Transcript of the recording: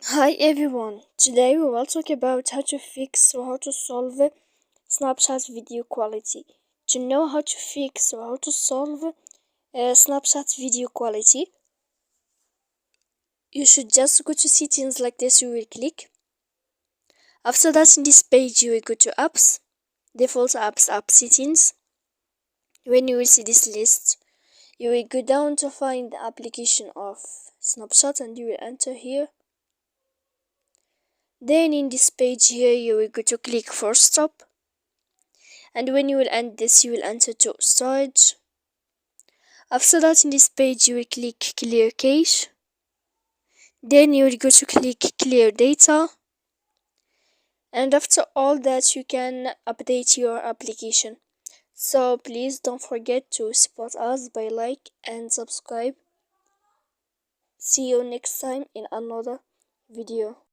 Hi everyone, today we will talk about how to fix or how to solve Snapchat video quality. To know how to fix or how to solve Snapchat video quality, you should just go to settings like this. You will click. After that, in this page, you will go to apps, default apps, app settings. When you will see this list, you will go down to find the application of Snapchat and you will enter here. Then in this page here, you will go to click for stop. And when you will end this, you will enter to storage. After that, in this page, you will click clear cache. Then you will go to click clear data. And after all that, you can update your application. So please don't forget to support us by like and subscribe. See you next time in another video.